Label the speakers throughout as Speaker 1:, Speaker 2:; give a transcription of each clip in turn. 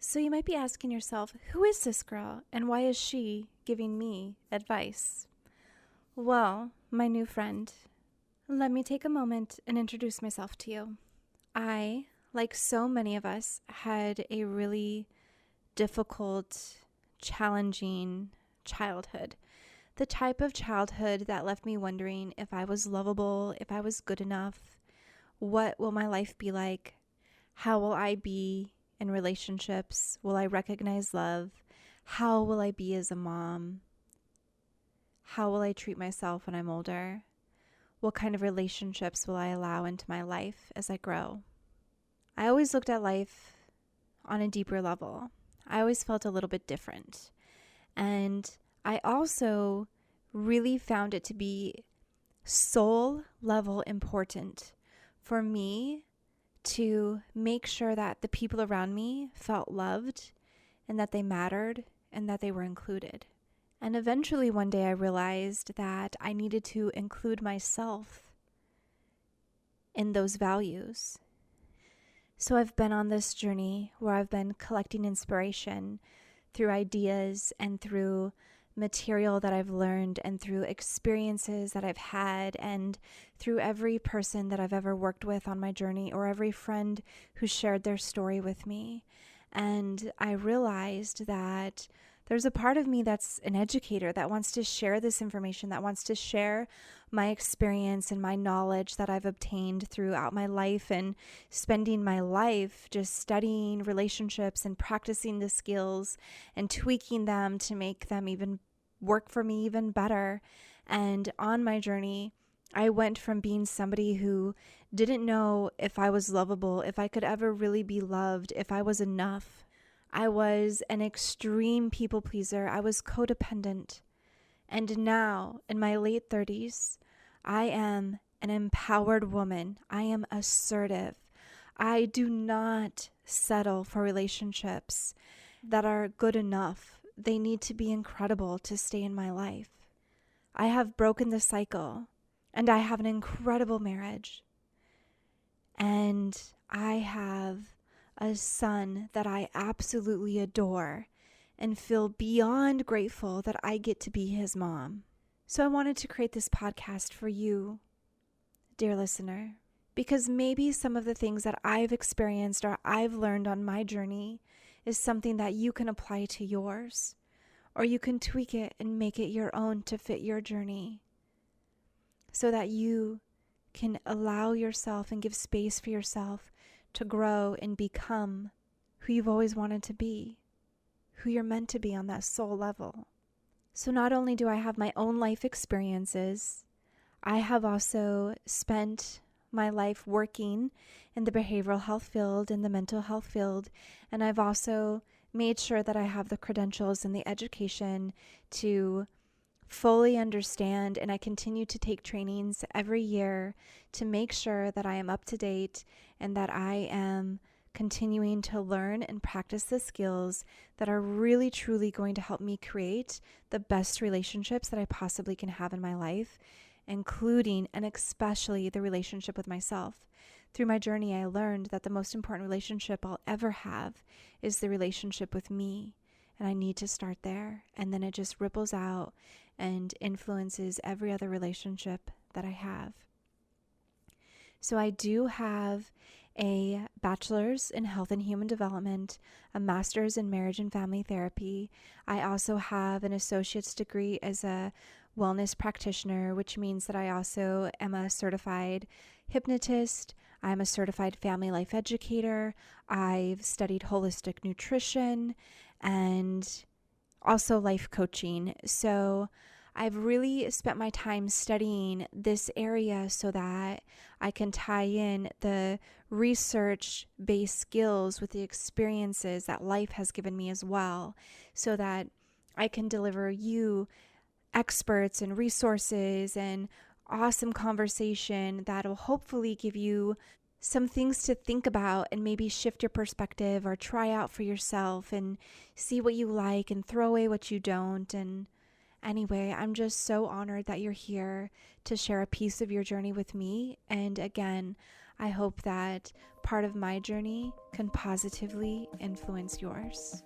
Speaker 1: So you might be asking yourself, who is this girl and why is she giving me advice? Well, my new friend, let me take a moment and introduce myself to you. I, like so many of us, had a really difficult, challenging childhood. The type of childhood that left me wondering if I was lovable, if I was good enough, what will my life be like? How will I be in relationships? Will I recognize love? How will I be as a mom? How will I treat myself when I'm older? What kind of relationships will I allow into my life as I grow? I always looked at life on a deeper level. I always felt a little bit different. And I also really found it to be soul level important for me to make sure that the people around me felt loved and that they mattered and that they were included. And eventually one day I realized that I needed to include myself in those values. So I've been on this journey where I've been collecting inspiration through ideas and through material that I've learned and through experiences that I've had and through every person that I've ever worked with on my journey or every friend who shared their story with me. And I realized that there's a part of me that's an educator that wants to share this information, that wants to share my experience and my knowledge that I've obtained throughout my life and spending my life just studying relationships and practicing the skills and tweaking them to make them even work for me even better. And on my journey, I went from being somebody who didn't know if I was lovable, if I could ever really be loved, if I was enough. I was an extreme people pleaser. I was codependent. And now, in my late 30s, I am an empowered woman. I am assertive. I do not settle for relationships that are good enough. They need to be incredible to stay in my life. I have broken the cycle, and I have an incredible marriage. And I have a son that I absolutely adore and feel beyond grateful that I get to be his mom. So I wanted to create this podcast for you, dear listener, because maybe some of the things that I've experienced or I've learned on my journey is something that you can apply to yours, or you can tweak it and make it your own to fit your journey so that you can allow yourself and give space for yourself to grow and become who you've always wanted to be, who you're meant to be on that soul level. So not only do I have my own life experiences, I have also spent my life working in the behavioral health field, in the mental health field, and I've also made sure that I have the credentials and the education to fully understand, and I continue to take trainings every year to make sure that I am up to date and that I am continuing to learn and practice the skills that are really truly going to help me create the best relationships that I possibly can have in my life, including and especially the relationship with myself. Through my journey, I learned that the most important relationship I'll ever have is the relationship with me. And I need to start there. And then it just ripples out and influences every other relationship that I have. So I do have a bachelor's in health and human development, a master's in marriage and family therapy. I also have an associate's degree as a wellness practitioner, which means that I also am a certified hypnotist. I'm a certified family life educator. I've studied holistic nutrition and also life coaching. So I've really spent my time studying this area so that I can tie in the research-based skills with the experiences that life has given me as well, so that I can deliver you experts and resources and awesome conversation that'll hopefully give you some things to think about and maybe shift your perspective or try out for yourself and see what you like and throw away what you don't. And anyway, I'm just so honored that you're here to share a piece of your journey with me. And again, I hope that part of my journey can positively influence yours.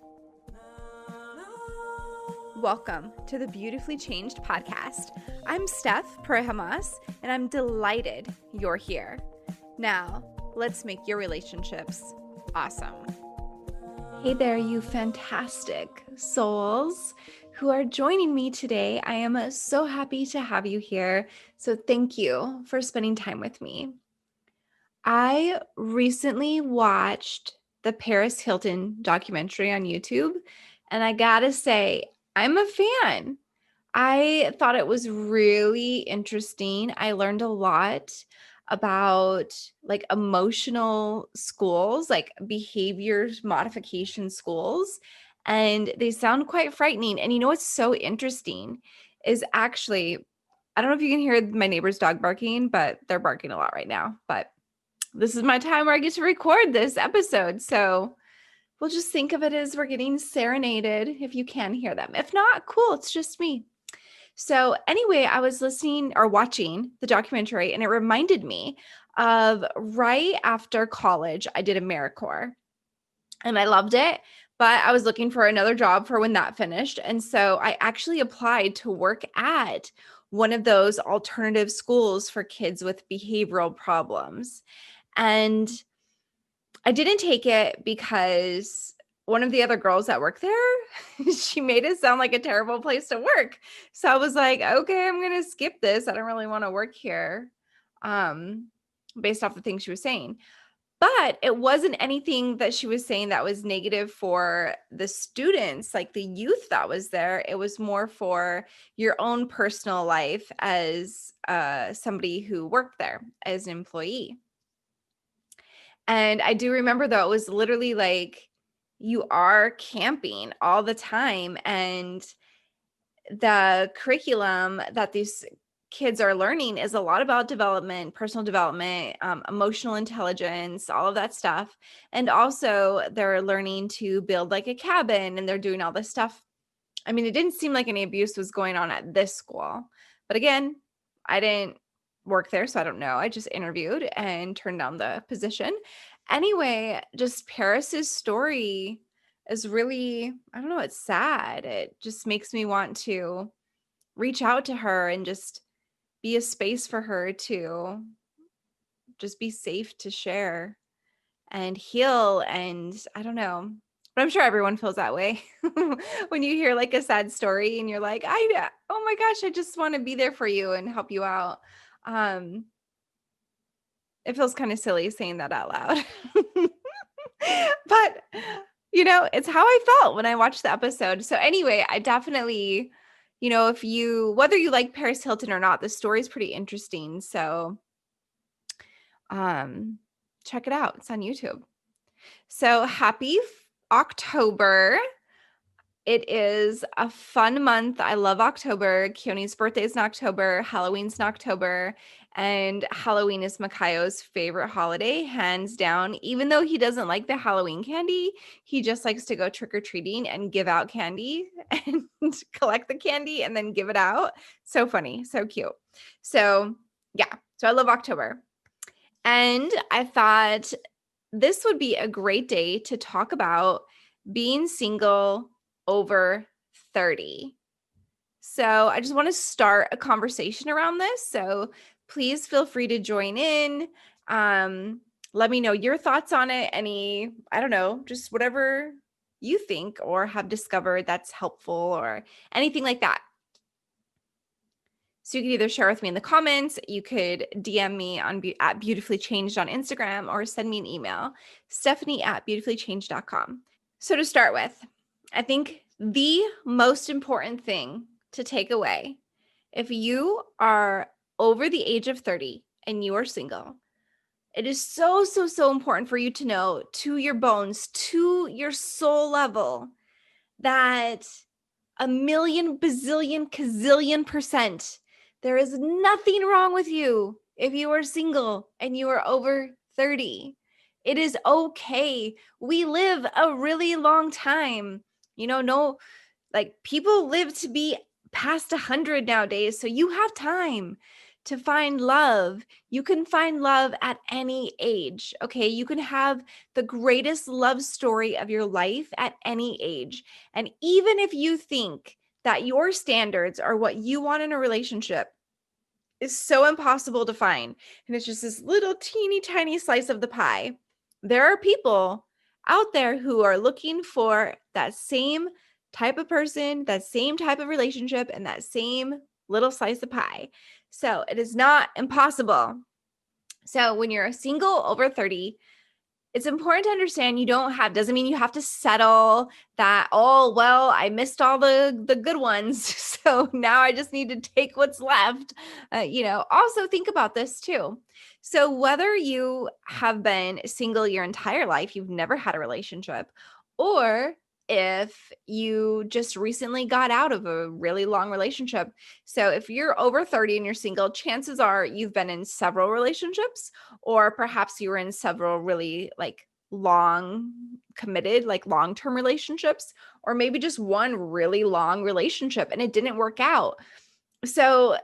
Speaker 1: Welcome to the Beautifully Changed podcast. I'm Steph Hamas, and I'm delighted you're here. Now, let's make your relationships awesome. Hey there, you fantastic souls who are joining me today. I am so happy to have you here. So thank you for spending time with me. I recently watched the Paris Hilton documentary on YouTube, and I gotta say, I'm a fan. I thought it was really interesting. I learned a lot about like emotional schools, like behaviors modification schools, and they sound quite frightening. And you know what's so interesting is actually, I don't know if you can hear my neighbor's dog barking, but they're barking a lot right now. But this is my time where I get to record this episode. So we'll just think of it as we're getting serenaded if you can hear them. If not, cool, it's just me. So anyway, I was listening or watching the documentary, and it reminded me of right after college, I did AmeriCorps and I loved it, but I was looking for another job for when that finished. And so I actually applied to work at one of those alternative schools for kids with behavioral problems. And I didn't take it because one of the other girls that worked there, she made it sound like a terrible place to work. So I was like, okay, I'm going to skip this. I don't really want to work here, based off the things she was saying. But it wasn't anything that she was saying that was negative for the students, like the youth that was there. It was more for your own personal life as somebody who worked there as an employee. And I do remember, though, it was literally like you are camping all the time, and the curriculum that these kids are learning is a lot about development, personal development, emotional intelligence, all of that stuff. And also they're learning to build like a cabin, and they're doing all this stuff. I mean, it didn't seem like any abuse was going on at this school. But again, I didn't work there, so I don't know. I just interviewed and turned down the position. Anyway, just Paris's story is really, I don't know, it's sad. It just makes me want to reach out to her and just be a space for her to just be safe to share and heal. And I don't know, but I'm sure everyone feels that way when you hear like a sad story and you're like, oh my gosh, I just want to be there for you and help you out. It feels kind of silly saying that out loud, but it's how I felt when I watched the episode. So anyway, I definitely, whether you like Paris Hilton or not, the story is pretty interesting. So, check it out. It's on YouTube. So happy October. It is a fun month. I love October. Keone's birthday is in October. Halloween's in October. And Halloween is Makayo's favorite holiday, hands down. Even though he doesn't like the Halloween candy, he just likes to go trick-or-treating and give out candy and collect the candy and then give it out. So funny. So cute. So yeah. So I love October. And I thought this would be a great day to talk about being single over 30. So I just want to start a conversation around this. So please feel free to join in. Let me know your thoughts on it. I don't know, just whatever you think or have discovered that's helpful or anything like that. So you can either share with me in the comments, you could DM me at Beautifully Changed on Instagram, or send me an email, Stephanie@beautifullychanged.com. So to start with, I think the most important thing to take away, if you are over the age of 30 and you are single, it is so, so, so important for you to know to your bones, to your soul level, that a million, bazillion, gazillion %, there is nothing wrong with you if you are single and you are over 30. It is okay. We live a really long time. No, like people live to be past 100 nowadays. So you have time
Speaker 2: to find love. You can find love at any age, okay? You can have the greatest love story of your life at any age. And even if you think that your standards are what you want in a relationship is so impossible to find, and it's just this little teeny tiny slice of the pie, there are people out there who are looking for that same type of person, that same type of relationship, and that same little slice of pie. So it is not impossible. So when you're a single over 30, it's important to understand you don't have, doesn't mean you have to settle that, oh, well, I missed all the good ones. So now I just need to take what's left. Also think about this too. So whether you have been single your entire life, you've never had a relationship, or if you just recently got out of a really long relationship. So if you're over 30 and you're single, chances are you've been in several relationships, or perhaps you were in several really like long committed, like long-term relationships, or maybe just one really long relationship and it didn't work out. So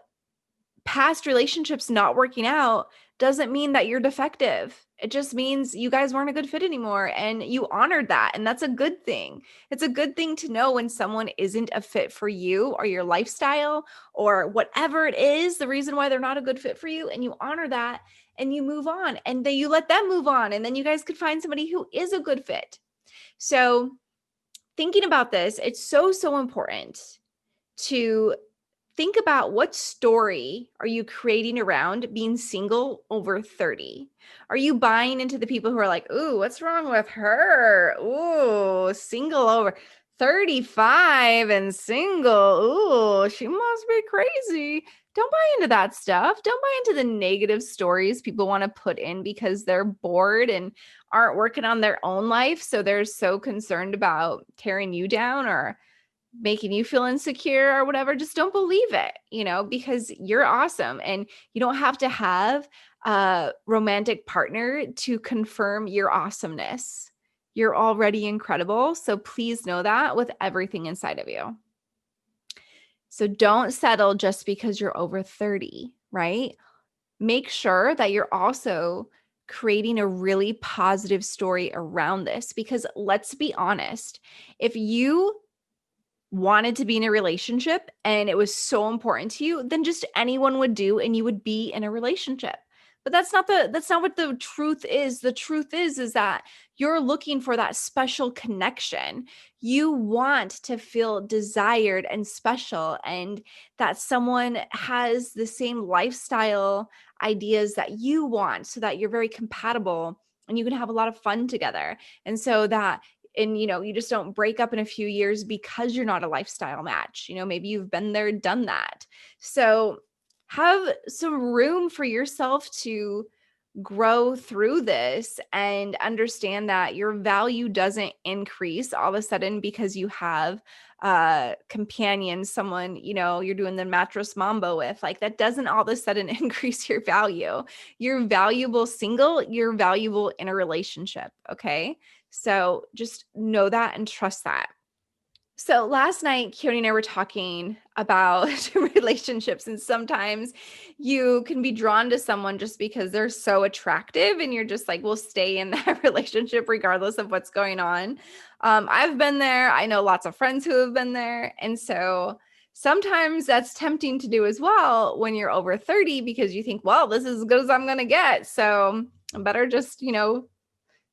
Speaker 2: past relationships not working out doesn't mean that you're defective. It just means you guys weren't a good fit anymore and you honored that. And that's a good thing. It's a good thing to know when someone isn't a fit for you or your lifestyle or whatever it is, the reason why they're not a good fit for you. And you honor that and you move on, and then you let them move on. And then you guys could find somebody who is a good fit. So thinking about this, it's so, so important to think about what story are you creating around being single over 30? Are you buying into the people who are like, ooh, what's wrong with her? Ooh, single over 35 and single. Ooh, she must be crazy. Don't buy into that stuff. Don't buy into the negative stories people want to put in because they're bored and aren't working on their own life. So they're so concerned about tearing you down or making you feel insecure or whatever. Just don't believe it, because you're awesome and you don't have to have a romantic partner to confirm your awesomeness. You're already incredible. So please know that with everything inside of you. So don't settle just because you're over 30, right? Make sure that you're also creating a really positive story around this, because let's be honest, if you wanted to be in a relationship and it was so important to you, then just anyone would do and you would be in a relationship. But that's not what the truth is. The truth is that you're looking for that special connection. You want to feel desired and special, and that someone has the same lifestyle ideas that you want, so that you're very compatible and you can have a lot of fun together. And so that, and you just don't break up in a few years because you're not a lifestyle match. Maybe you've been there, done that. So have some room for yourself to grow through this and understand that your value doesn't increase all of a sudden because you have a companion, someone, you're doing the mattress mambo with. Like, that doesn't all of a sudden increase your value. You're valuable single, you're valuable in a relationship. Okay. So just know that and trust that. So last night, Keone and I were talking about relationships, and sometimes you can be drawn to someone just because they're so attractive and you're just like, we'll stay in that relationship regardless of what's going on. I've been there. I know lots of friends who have been there. And so sometimes that's tempting to do as well when you're over 30, because you think, well, this is as good as I'm going to get. So I better just,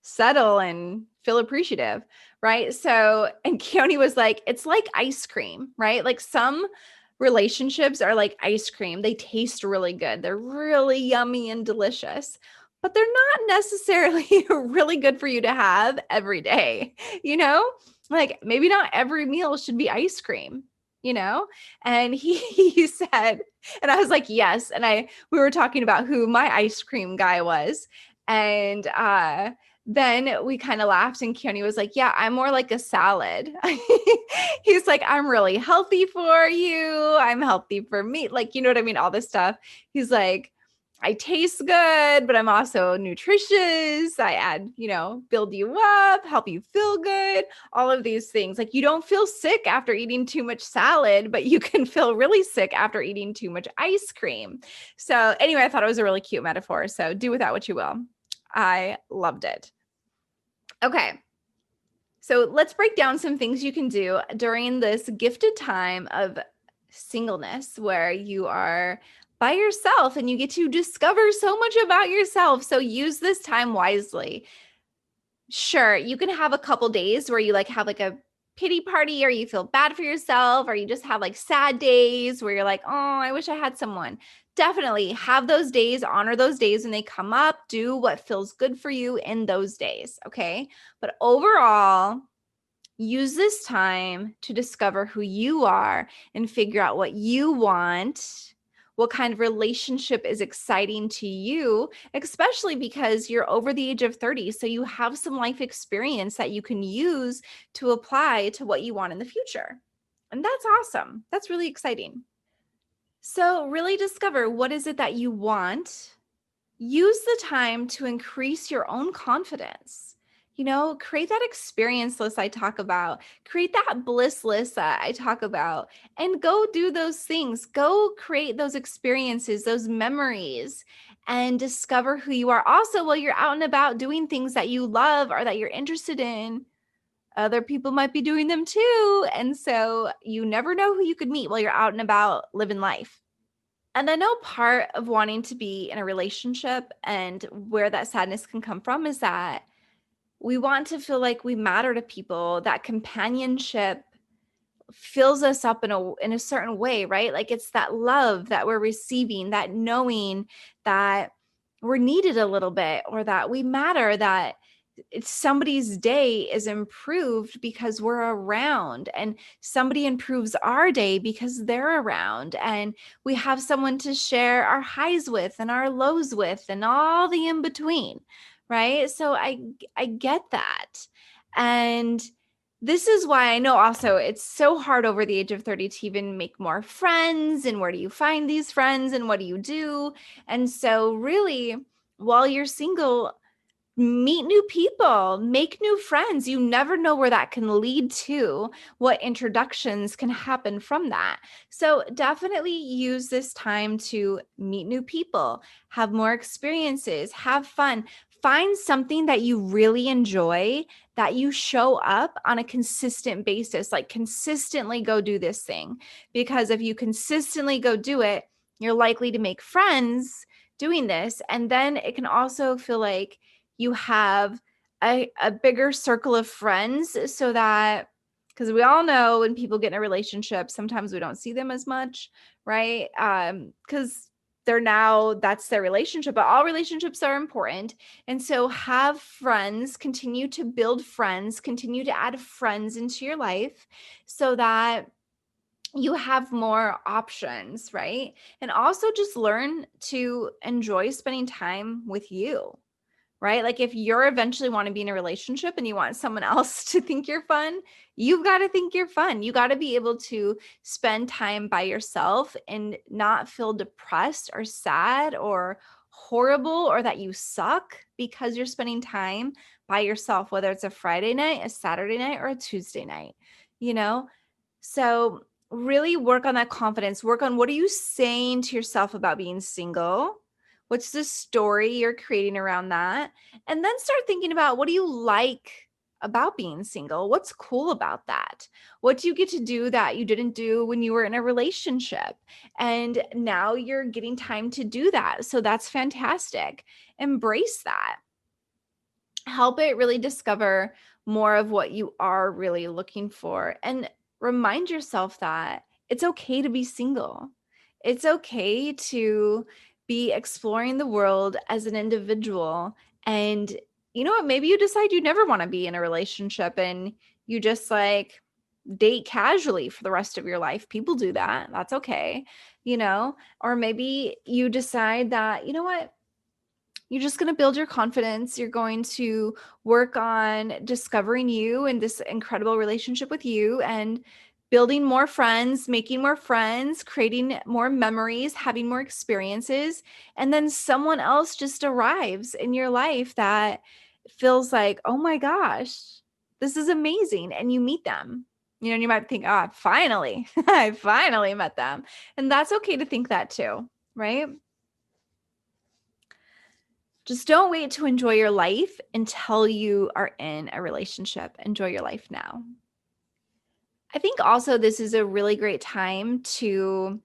Speaker 2: settle and feel appreciative, right? So, and Keone was like, it's like ice cream, right? Like, some relationships are like ice cream. They taste really good. They're really yummy and delicious, but they're not necessarily really good for you to have every day, Like, maybe not every meal should be ice cream, And he said, and I was like, yes. And we were talking about who my ice cream guy was. And then we kind of laughed, and Keone was like, yeah, I'm more like a salad. He's like, I'm really healthy for you. I'm healthy for me. Like, you know what I mean? All this stuff. He's like, I taste good, but I'm also nutritious. I add, build you up, help you feel good, all of these things. Like you don't feel sick after eating too much salad, but you can feel really sick after eating too much ice cream. So, anyway, I thought it was a really cute metaphor. So, do with that what you will. I loved it. Okay. So, let's break down some things you can do during this gifted time of singleness where you are by yourself and you get to discover so much about yourself. So use this time wisely. Sure, you can have a couple days where you like have like a pity party or you feel bad for yourself or you just have like sad days where you're like, "Oh, I wish I had someone." Definitely have those days, honor those days when they come up, do what feels good for you in those days, okay? But overall, use this time to discover who you are and figure out what you want, what kind of relationship is exciting to you, especially because you're over the age of 30. So you have some life experience that you can use to apply to what you want in the future. And that's awesome. That's really exciting. So, really discover what is it that you want. Use the time to increase your own confidence. Create that experience list I talk about, create that bliss list that I talk about, and go do those things. Go create those experiences, those memories, and discover who you are. Also, while you're out and about doing things that you love or that you're interested in, other people might be doing them too. And so you never know who you could meet while you're out and about living life. And I know part of wanting to be in a relationship and where that sadness can come from is that we want to feel like we matter to people, that companionship fills us up in a certain way, right? Like it's that love that we're receiving, that knowing that we're needed a little bit or that we matter, that it's somebody's day is improved because we're around and somebody improves our day because they're around and we have someone to share our highs with and our lows with and all the in between, right? So I get that. And this is why I know also it's so hard over the age of 30 to even make more friends. And where do you find these friends and what do you do? And so, really, while you're single, meet new people, make new friends. You never know where that can lead to, what introductions can happen from that. So, definitely use this time to meet new people, have more experiences, have fun. Find something that you really enjoy that you show up on a consistent basis, like consistently go do this thing. Because if you consistently go do it, you're likely to make friends doing this. And then it can also feel like you have a bigger circle of friends so that, because we all know when people get in a relationship, sometimes we don't see them as much, right? Because that's their relationship, but all relationships are important. And so have friends, continue to build friends, continue to add friends into your life so that you have more options, right? And also just learn to enjoy spending time with you, right? Like if you're eventually want to be in a relationship and you want someone else to think you're fun, you've got to think you're fun. You got to be able to spend time by yourself and not feel depressed or sad or horrible or that you suck because you're spending time by yourself, whether it's a Friday night, a Saturday night, or a Tuesday night, you know? So really work on that confidence. Work on what are you saying to yourself about being single? What's the story you're creating around that? And then start thinking about what do you like about being single? What's cool about that? What do you get to do that you didn't do when you were in a relationship? And now you're getting time to do that. So that's fantastic. Embrace that. Help it really discover more of what you are really looking for. And remind yourself that it's okay to be single. It's okay to be exploring the world as an individual. And you know what? Maybe you decide you never want to be in a relationship and you just like date casually for the rest of your life. People do that. That's okay. Or maybe you decide that, you know what? You're just going to build your confidence. You're going to work on discovering you and this incredible relationship with you. And building more friends, making more friends, creating more memories, having more experiences. And then someone else just arrives in your life that feels like, oh my gosh, this is amazing. And you meet them. And you might think, oh, finally, I finally met them. And that's okay to think that too, right? Just don't wait to enjoy your life until you are in a relationship. Enjoy your life now. I think also this is a really great time to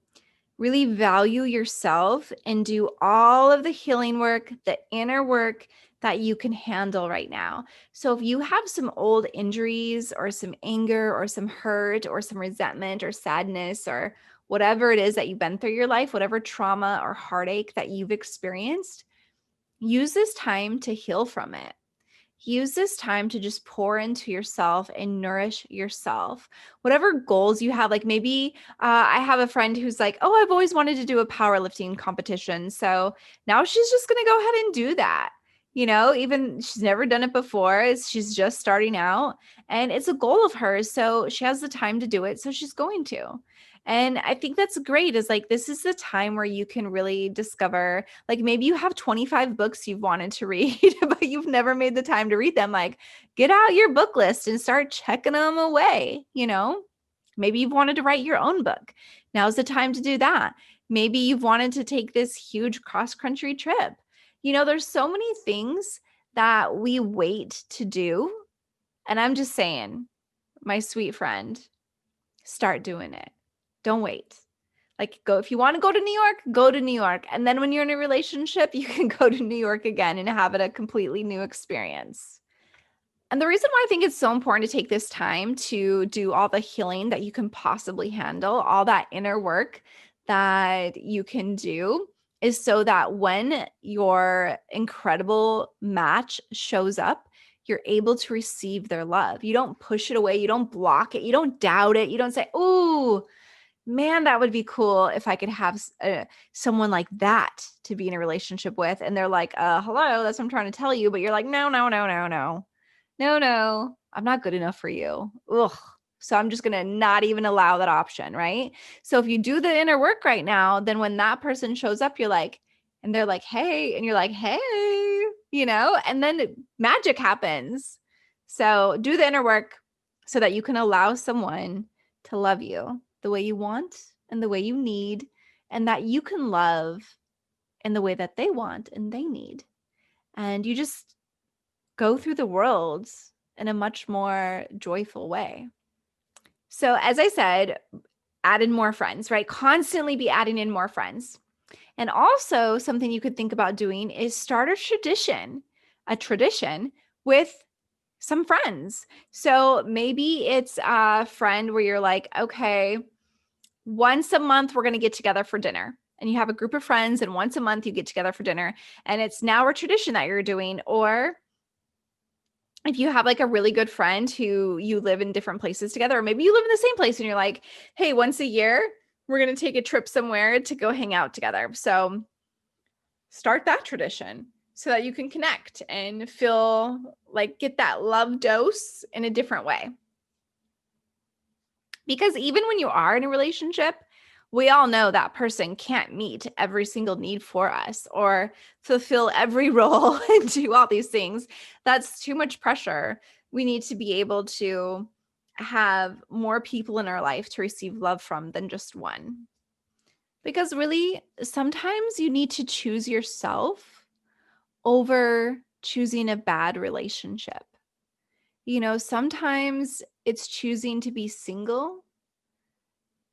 Speaker 2: really value yourself and do all of the healing work, the inner work that you can handle right now. So if you have some old injuries or some anger or some hurt or some resentment or sadness or whatever it is that you've been through your life, whatever trauma or heartache that you've experienced, use this time to heal from it. Use this time to just pour into yourself and nourish yourself. Whatever goals you have, like maybe I have a friend who's like, oh, I've always wanted to do a powerlifting competition. So now she's just going to go ahead and do that. Even she's never done it before. She's just starting out and it's a goal of hers. So she has the time to do it. So she's going to. And I think that's great is like, this is the time where you can really discover, like maybe you have 25 books you've wanted to read, but you've never made the time to read them. Like get out your book list and start checking them away. Maybe you've wanted to write your own book. Now's the time to do that. Maybe you've wanted to take this huge cross-country trip. There's so many things that we wait to do. And I'm just saying, my sweet friend, start doing it. Don't wait. Like go, if you want to go to New York, go to New York. And then when you're in a relationship, you can go to New York again and have it a completely new experience. And the reason why I think it's so important to take this time to do all the healing that you can possibly handle, all that inner work that you can do, is so that when your incredible match shows up, you're able to receive their love. You don't push it away. You don't block it. You don't doubt it. You don't say, oh, man, that would be cool if I could have someone like that to be in a relationship with. And they're like, hello, that's what I'm trying to tell you. But you're like, no, no, no, no, no, no, no, I'm not good enough for you. Ugh. So I'm just going to not even allow that option. Right. So if you do the inner work right now, then when that person shows up, you're like, and they're like, hey, and you're like, hey, and then magic happens. So do the inner work so that you can allow someone to love you the way you want and the way you need, and that you can love in the way that they want and they need. And you just go through the world in a much more joyful way. So as I said, add in more friends, right? Constantly be adding in more friends. And also something you could think about doing is start a tradition with some friends. So maybe it's a friend where you're like, okay, once a month, we're going to get together for dinner. And you have a group of friends, and once a month, you get together for dinner. And it's now a tradition that you're doing. Or if you have like a really good friend who you live in different places together, or maybe you live in the same place and you're like, hey, once a year, we're going to take a trip somewhere to go hang out together. So start that tradition so that you can connect and feel like get that love dose in a different way. Because even when you are in a relationship, we all know that person can't meet every single need for us or fulfill every role and do all these things. That's too much pressure. We need to be able to have more people in our life to receive love from than just one. Because really, sometimes you need to choose yourself over choosing a bad relationship. Sometimes it's choosing to be single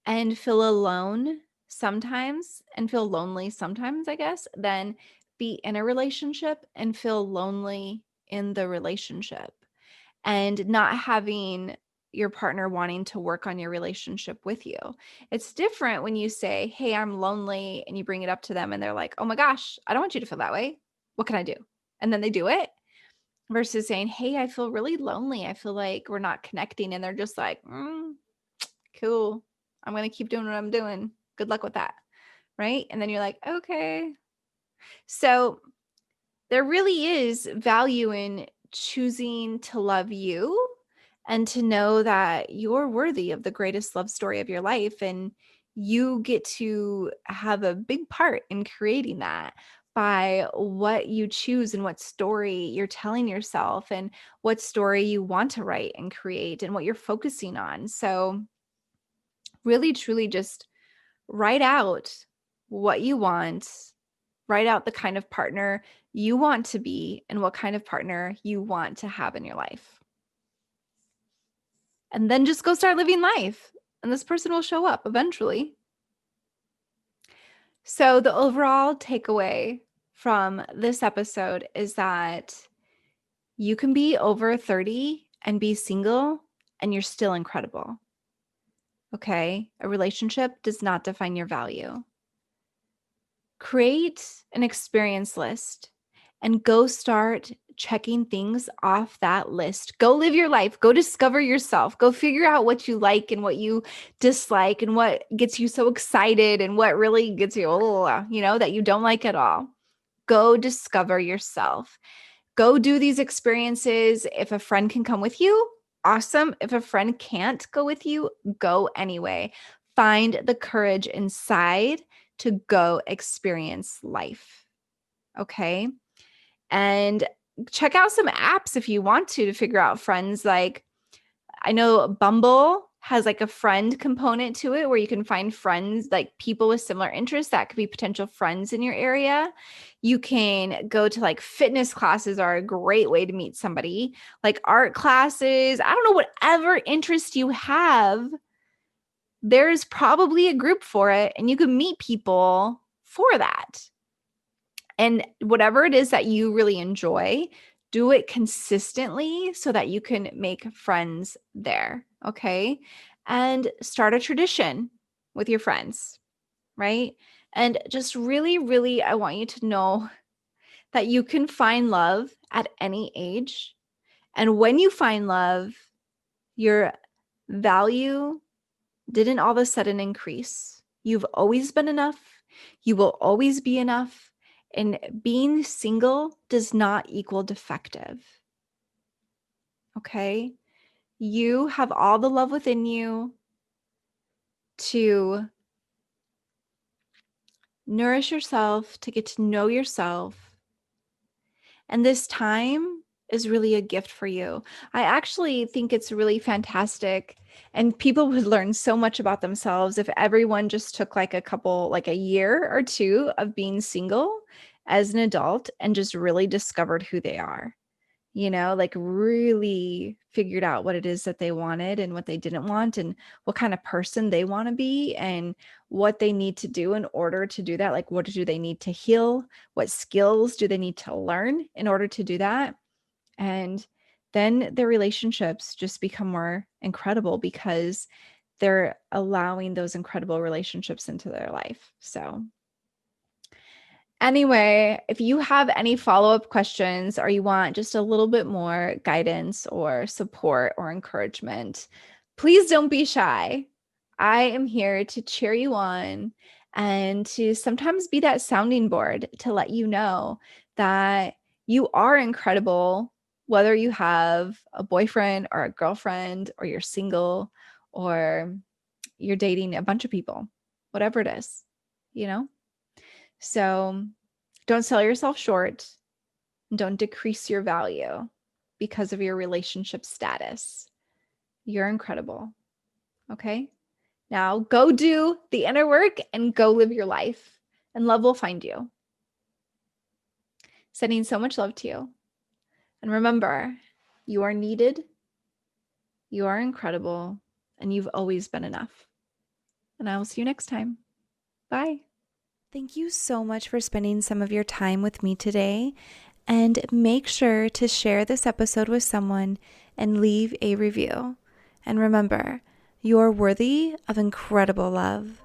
Speaker 2: and feel alone sometimes and feel lonely sometimes, I guess, than be in a relationship and feel lonely in the relationship and not having your partner wanting to work on your relationship with you. It's different when you say, hey, I'm lonely, and you bring it up to them and they're like, oh my gosh, I don't want you to feel that way. What can I do? And then they do it versus saying, hey, I feel really lonely. I feel like we're not connecting. And they're just like, cool. I'm going to keep doing what I'm doing. Good luck with that. Right. And then you're like, okay. So there really is value in choosing to love you and to know that you're worthy of the greatest love story of your life. And you get to have a big part in creating that by what you choose and what story you're telling yourself and what story you want to write and create and what you're focusing on. So, really, truly just write out what you want, write out the kind of partner you want to be and what kind of partner you want to have in your life. And then just go start living life, and this person will show up eventually. So, the overall takeaway from this episode is that you can be over 30 and be single, and you're still incredible. Okay? A relationship does not define your value. Create an experience list and go start checking things off that list. Go live your life. Go discover yourself. Go figure out what you like and what you dislike and what gets you so excited and what really gets you, that you don't like at all. Go discover yourself. Go do these experiences. If a friend can come with you, awesome. If a friend can't go with you, go anyway. Find the courage inside to go experience life. Okay. And check out some apps if you want to figure out friends. Like, I know Bumble has like a friend component to it where you can find friends, like people with similar interests that could be potential friends in your area. You can go to like fitness classes are a great way to meet somebody, like art classes. I don't know, whatever interest you have, there's probably a group for it and you can meet people for that. And whatever it is that you really enjoy, do it consistently so that you can make friends there. Okay. And start a tradition with your friends, right? And just really, really, I want you to know that you can find love at any age. And when you find love, your value didn't all of a sudden increase. You've always been enough. You will always be enough. And being single does not equal defective. Okay? You have all the love within you to nourish yourself, to get to know yourself. And this time is really a gift for you. I actually think it's really fantastic. And people would learn so much about themselves if everyone just took like a year or two of being single as an adult and just really discovered who they are, like really figured out what it is that they wanted and what they didn't want and what kind of person they want to be and what they need to do in order to do that. Like, what do they need to heal? What skills do they need to learn in order to do that? And then their relationships just become more incredible because they're allowing those incredible relationships into their life. So anyway, if you have any follow-up questions or you want just a little bit more guidance or support or encouragement, please don't be shy. I am here to cheer you on and to sometimes be that sounding board to let you know that you are incredible, whether you have a boyfriend or a girlfriend or you're single or you're dating a bunch of people, whatever it is, you know? So don't sell yourself short. Don't decrease your value because of your relationship status. You're incredible. Okay? Now go do the inner work and go live your life, and love will find you. Sending so much love to you. And remember, you are needed, you are incredible, and you've always been enough. And I will see you next time. Bye.
Speaker 1: Thank you so much for spending some of your time with me today. And make sure to share this episode with someone and leave a review. And remember, you're worthy of incredible love.